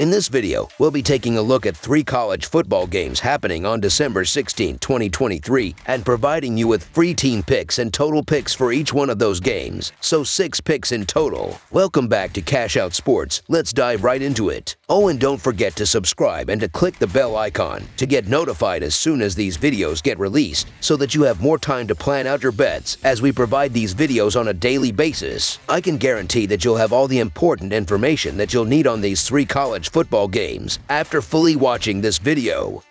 In this video, we'll be taking a look at 3 college football games happening on December 16, 2023, and providing you with free team picks and total picks for each one of those games, so 6 picks in total. Welcome back to Cash Out Sports. Let's dive right into it. Oh, and don't forget to subscribe and to click the bell icon to get notified as soon as these videos get released, so that you have more time to plan out your bets as we provide these videos on a daily basis. I can guarantee that you'll have all the important information that you'll need on these 3 college football games after fully watching this video.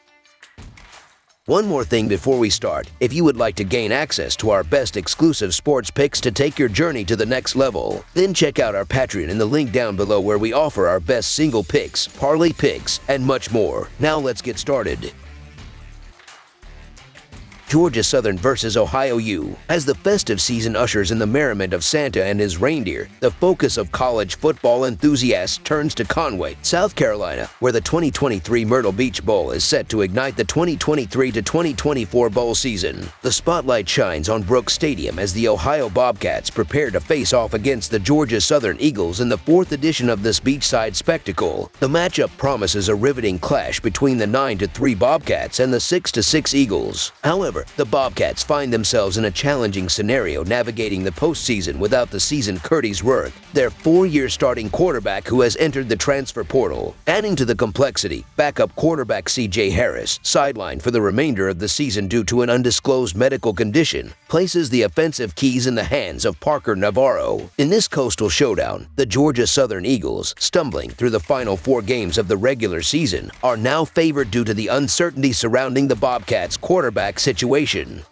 One more thing before we start. If you would like to gain access to our best exclusive sports picks to take your journey to the next level, then check out our Patreon in the link down below, where we offer our best single picks, parlay picks, and much more. Now let's get started. Georgia Southern versus Ohio U. As the festive season ushers in the merriment of Santa and his reindeer, the focus of college football enthusiasts turns to Conway, South Carolina, where the 2023 Myrtle Beach Bowl is set to ignite the 2023-2024 bowl season. The spotlight shines on Brooks Stadium as the Ohio Bobcats prepare to face off against the Georgia Southern Eagles in the 4th edition of this beachside spectacle. The matchup promises a riveting clash between the 9-3 Bobcats and the 6-6 Eagles. However, the Bobcats find themselves in a challenging scenario navigating the postseason without the seasoned Curtis Worth, their 4-year starting quarterback who has entered the transfer portal. Adding to the complexity, backup quarterback C.J. Harris, sidelined for the remainder of the season due to an undisclosed medical condition, places the offensive keys in the hands of Parker Navarro. In this coastal showdown, the Georgia Southern Eagles, stumbling through the final 4 games of the regular season, are now favored due to the uncertainty surrounding the Bobcats' quarterback situation.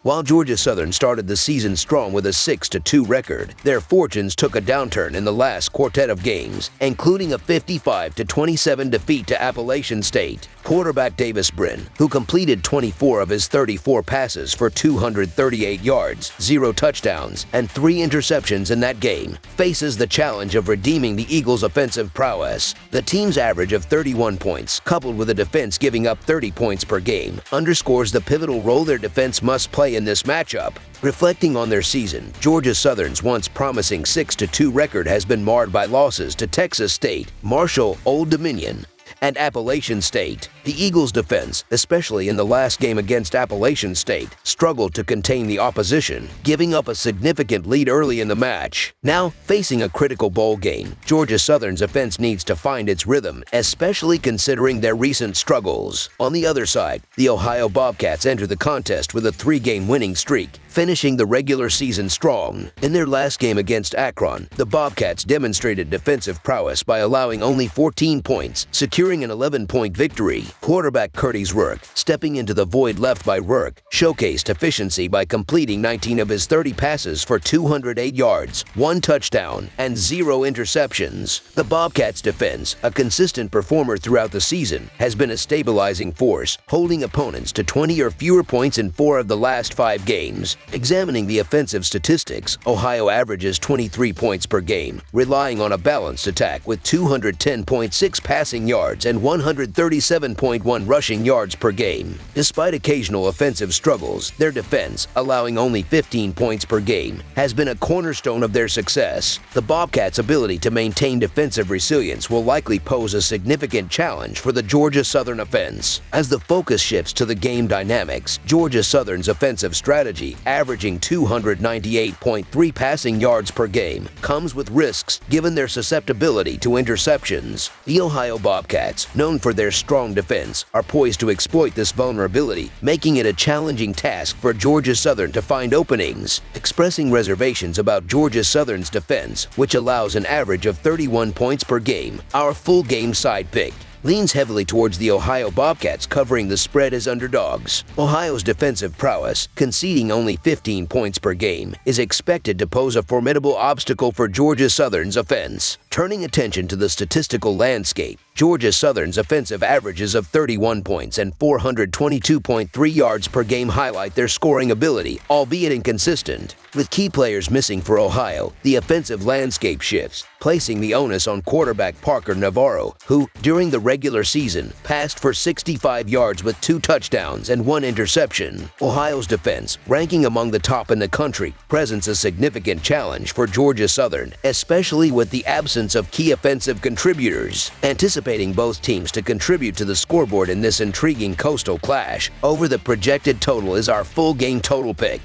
While Georgia Southern started the season strong with a 6-2 record, their fortunes took a downturn in the last quartet of games, including a 55-27 defeat to Appalachian State. Quarterback Davis Brin, who completed 24 of his 34 passes for 238 yards, 0 touchdowns, and 3 interceptions in that game, faces the challenge of redeeming the Eagles' offensive prowess. The team's average of 31 points, coupled with a defense giving up 30 points per game, underscores the pivotal role their defense must play in this matchup. Reflecting on their season, Georgia Southern's once promising 6-2 record has been marred by losses to Texas State, Marshall, Old Dominion, and Appalachian State. The Eagles' defense, especially in the last game against Appalachian State, struggled to contain the opposition, giving up a significant lead early in the match. Now, facing a critical bowl game, Georgia Southern's offense needs to find its rhythm, especially considering their recent struggles. On the other side, the Ohio Bobcats enter the contest with a 3-game winning streak, finishing the regular season strong. In their last game against Akron, the Bobcats demonstrated defensive prowess by allowing only 14 points, securing an 11-point victory. Quarterback Curtis Worth, stepping into the void left by Worth, showcased efficiency by completing 19 of his 30 passes for 208 yards, 1 touchdown, and 0 interceptions. The Bobcats' defense, a consistent performer throughout the season, has been a stabilizing force, holding opponents to 20 or fewer points in 4 of the last 5 games. Examining the offensive statistics, Ohio averages 23 points per game, relying on a balanced attack with 210.6 passing yards and 137.1 rushing yards per game. Despite occasional offensive struggles, their defense, allowing only 15 points per game, has been a cornerstone of their success. The Bobcats' ability to maintain defensive resilience will likely pose a significant challenge for the Georgia Southern offense. As the focus shifts to the game dynamics, Georgia Southern's offensive strategy, averaging 298.3 passing yards per game, comes with risks given their susceptibility to interceptions. The Ohio Bobcats, known for their strong defense, are poised to exploit this vulnerability, making it a challenging task for Georgia Southern to find openings. Expressing reservations about Georgia Southern's defense, which allows an average of 31 points per game, our full game side pick leans heavily towards the Ohio Bobcats covering the spread as underdogs. Ohio's defensive prowess, conceding only 15 points per game, is expected to pose a formidable obstacle for Georgia Southern's offense. Turning attention to the statistical landscape, Georgia Southern's offensive averages of 31 points and 422.3 yards per game highlight their scoring ability, albeit inconsistent. With key players missing for Ohio, the offensive landscape shifts, placing the onus on quarterback Parker Navarro, who, during the regular season, passed for 65 yards with 2 touchdowns and 1 interception. Ohio's defense, ranking among the top in the country, presents a significant challenge for Georgia Southern, especially with the absence of key offensive contributors. Anticipating both teams to contribute to the scoreboard in this intriguing coastal clash, over the projected total is our full game total pick.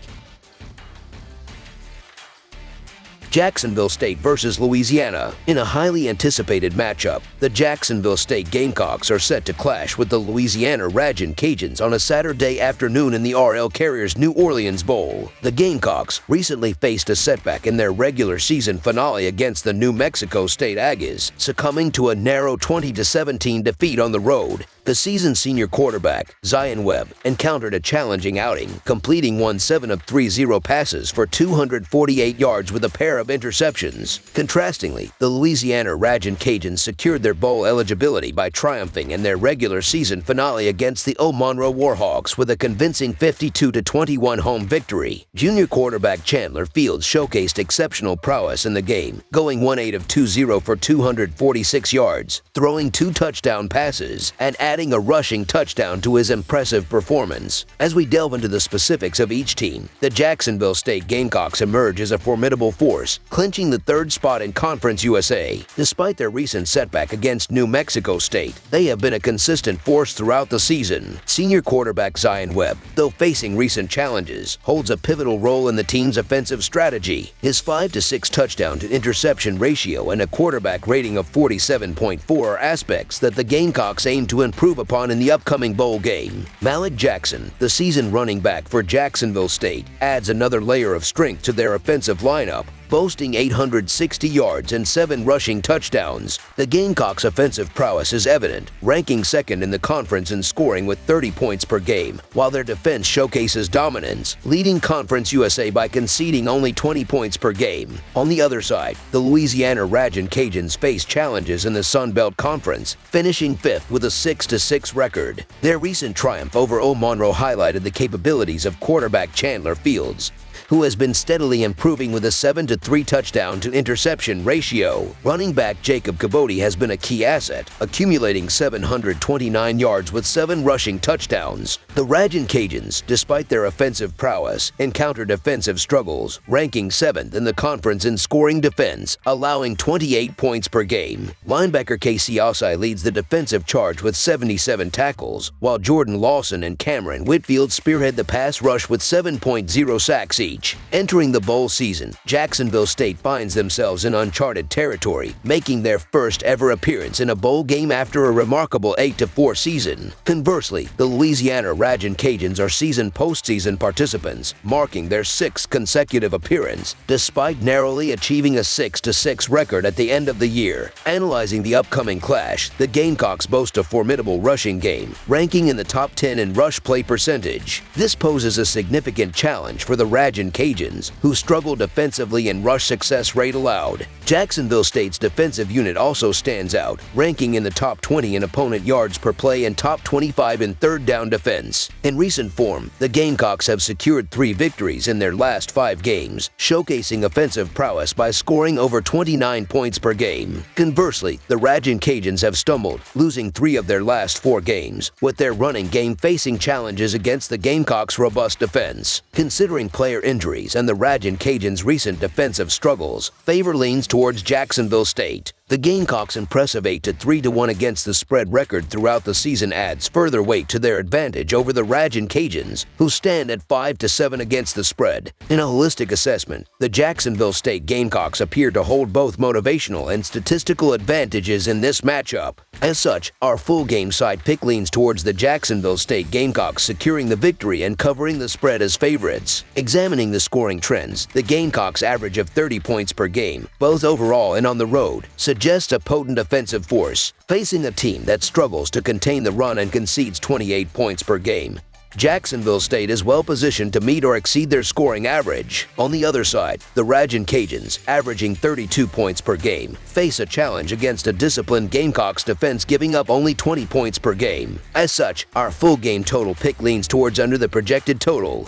Jacksonville State versus Louisiana. In a highly anticipated matchup, the Jacksonville State Gamecocks are set to clash with the Louisiana Ragin' Cajuns on a Saturday afternoon in the RL Carriers New Orleans Bowl. The Gamecocks recently faced a setback in their regular season finale against the New Mexico State Aggies, succumbing to a narrow 20-17 defeat on the road. The seasoned senior quarterback, Zion Webb, encountered a challenging outing, completing 7 of 30 passes for 248 yards with a pair of interceptions. Contrastingly, the Louisiana Ragin' Cajuns secured their bowl eligibility by triumphing in their regular season finale against the Monroe Warhawks with a convincing 52-21 home victory. Junior quarterback Chandler Fields showcased exceptional prowess in the game, going 1 of 20 for 246 yards, throwing 2 touchdown passes, and adding a rushing touchdown to his impressive performance. As we delve into the specifics of each team, the Jacksonville State Gamecocks emerge as a formidable force, clinching the 3rd spot in Conference USA. Despite their recent setback against New Mexico State, they have been a consistent force throughout the season. Senior quarterback Zion Webb, though facing recent challenges, holds a pivotal role in the team's offensive strategy. His 5-6 touchdown to interception ratio and a quarterback rating of 47.4 are aspects that the Gamecocks aim to improve upon in the upcoming bowl game. Malik Jackson, the seasoned running back for Jacksonville State, adds another layer of strength to their offensive lineup, boasting 860 yards and 7 rushing touchdowns. The Gamecocks' offensive prowess is evident, ranking 2nd in the conference in scoring with 30 points per game, while their defense showcases dominance, leading Conference USA by conceding only 20 points per game. On the other side, the Louisiana Ragin' Cajuns face challenges in the Sun Belt Conference, finishing 5th with a 6-6 record. Their recent triumph over Monroe highlighted the capabilities of quarterback Chandler Fields, who has been steadily improving with a 7-3 touchdown to interception ratio. Running back Jacob Caboti has been a key asset, accumulating 729 yards with 7 rushing touchdowns. The Ragin' Cajuns, despite their offensive prowess, encounter defensive struggles, ranking 7th in the conference in scoring defense, allowing 28 points per game. Linebacker Casey Osai leads the defensive charge with 77 tackles, while Jordan Lawson and Cameron Whitfield spearhead the pass rush with 7.0 sacks each. Entering the bowl season, Jacksonville State finds themselves in uncharted territory, making their first ever appearance in a bowl game after a remarkable 8-4 season. Conversely, the Louisiana Ragin' Cajuns are seasoned postseason participants, marking their 6th consecutive appearance, despite narrowly achieving a 6-6 record at the end of the year. Analyzing the upcoming clash, the Gamecocks boast a formidable rushing game, ranking in the top 10 in rush play percentage. This poses a significant challenge for the Ragin' Cajuns, who struggle defensively in rush success rate allowed. Jacksonville State's defensive unit also stands out, ranking in the top 20 in opponent yards per play and top 25 in 3rd down defense. In recent form, the Gamecocks have secured 3 victories in their last 5 games, showcasing offensive prowess by scoring over 29 points per game. Conversely, the Ragin' Cajuns have stumbled, losing 3 of their last 4 games, with their running game facing challenges against the Gamecocks' robust defense. Considering player injuries and the Ragin' Cajuns' recent defensive struggles, favor leans towards Jacksonville State. The Gamecocks' impressive 8-3-1 against the spread record throughout the season adds further weight to their advantage over the Ragin' Cajuns, who stand at 5-7 against the spread. In a holistic assessment, the Jacksonville State Gamecocks appear to hold both motivational and statistical advantages in this matchup. As such, our full game side pick leans towards the Jacksonville State Gamecocks securing the victory and covering the spread as favorites. Examining the scoring trends, the Gamecocks' average of 30 points per game, both overall and on the road, suggests a potent offensive force. Facing a team that struggles to contain the run and concedes 28 points per game, Jacksonville State is well positioned to meet or exceed their scoring average. On the other side, the Ragin' Cajuns, averaging 32 points per game, face a challenge against a disciplined Gamecocks defense giving up only 20 points per game. As such, our full game total pick leans towards under the projected total.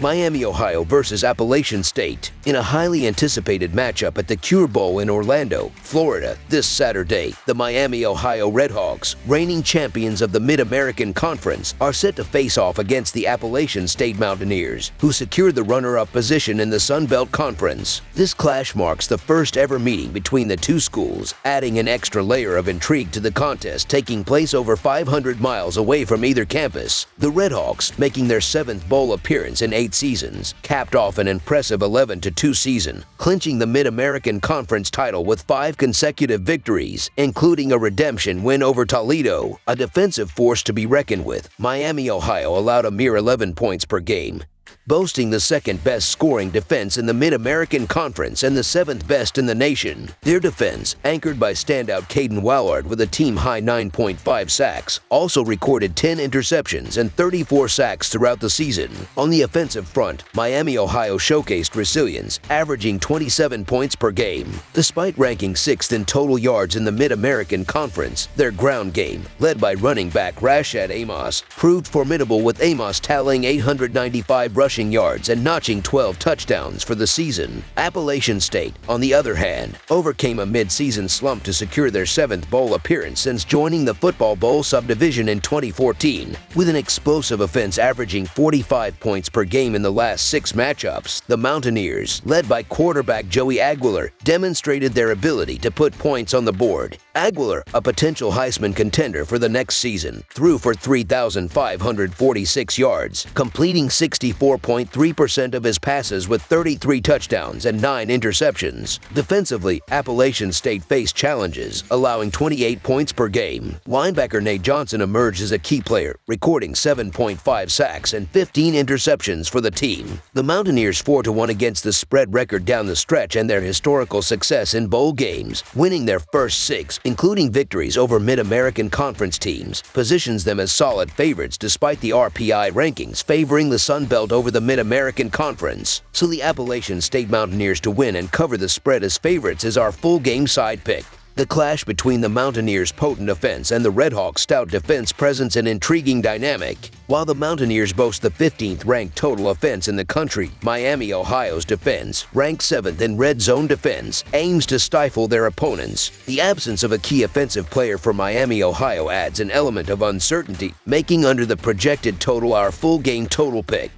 Miami, Ohio versus Appalachian State in a highly anticipated matchup at the Cure Bowl in Orlando, Florida this Saturday. The Miami, Ohio Redhawks, reigning champions of the Mid-American Conference, are set to face off against the Appalachian State Mountaineers, who secured the runner-up position in the Sun Belt Conference. This clash marks the first ever meeting between the two schools, adding an extra layer of intrigue to the contest taking place over 500 miles away from either campus. The Redhawks, making their 7th bowl appearance in 8 seasons, capped off an impressive 11-2 season, clinching the Mid-American Conference title with 5 consecutive victories, including a redemption win over Toledo. A defensive force to be reckoned with, Miami, Ohio allowed a mere 11 points per game, boasting the 2nd best scoring defense in the Mid-American Conference and the 7th best in the nation. Their defense, anchored by standout Caden Wallard with a team-high 9.5 sacks, also recorded 10 interceptions and 34 sacks throughout the season. On the offensive front, Miami, Ohio showcased resilience, averaging 27 points per game. Despite ranking 6th in total yards in the Mid-American Conference, their ground game, led by running back Rashad Amos, proved formidable, with Amos tallying 895 rushing yards and notching 12 touchdowns for the season. Appalachian State, on the other hand, overcame a mid-season slump to secure their 7th bowl appearance since joining the Football Bowl subdivision in 2014. With an explosive offense averaging 45 points per game in the last 6 matchups, the Mountaineers, led by quarterback Joey Aguilar, demonstrated their ability to put points on the board. Aguilar, a potential Heisman contender for the next season, threw for 3,546 yards, completing 64.3% of his passes with 33 touchdowns and 9 interceptions. Defensively, Appalachian State faced challenges, allowing 28 points per game. Linebacker Nate Johnson emerged as a key player, recording 7.5 sacks and 15 interceptions for the team. The Mountaineers 4-1 against the spread record down the stretch and their historical success in bowl games, winning their first 6, including victories over Mid-American Conference teams, positions them as solid favorites despite the RPI rankings favoring the Sun Belt over the Mid-American Conference. So the Appalachian State Mountaineers to win and cover the spread as favorites is our full game side pick. The clash between the Mountaineers' potent offense and the Redhawks' stout defense presents an intriguing dynamic. While the Mountaineers boast the 15th ranked total offense in the country, Miami, Ohio's defense, ranked 7th in red zone defense, aims to stifle their opponents. The absence of a key offensive player for Miami, Ohio adds an element of uncertainty, making under the projected total our full game total pick.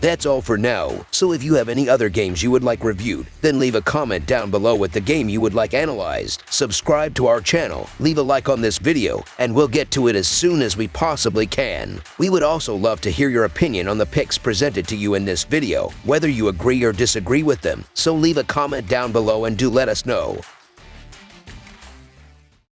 That's all for now, so if you have any other games you would like reviewed, then leave a comment down below with the game you would like analyzed. Subscribe to our channel, leave a like on this video, and we'll get to it as soon as we possibly can. We would also love to hear your opinion on the picks presented to you in this video, whether you agree or disagree with them, so leave a comment down below and do let us know.